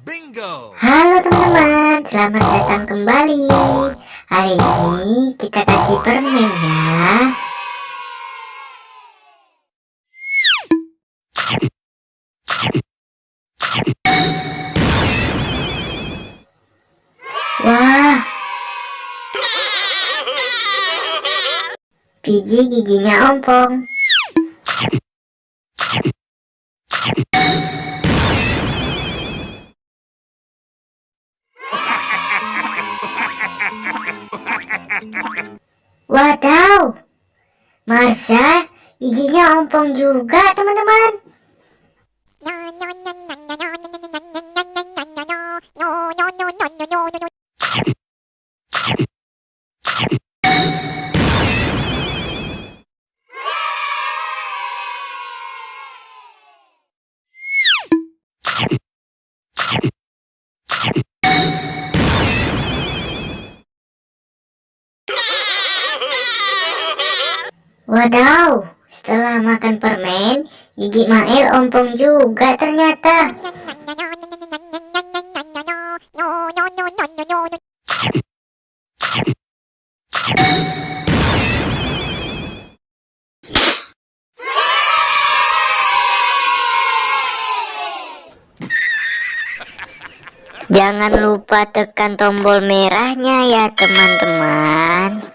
Bingo. Halo teman-teman, selamat datang kembali. Hari ini kita kasih permen ya. Wah, biji giginya ompong. Wadaw, masa giginya ompong juga teman-teman? Wadaw, setelah makan permen, gigi Mael ompong juga ternyata. Jangan lupa tekan tombol merahnya ya teman-teman.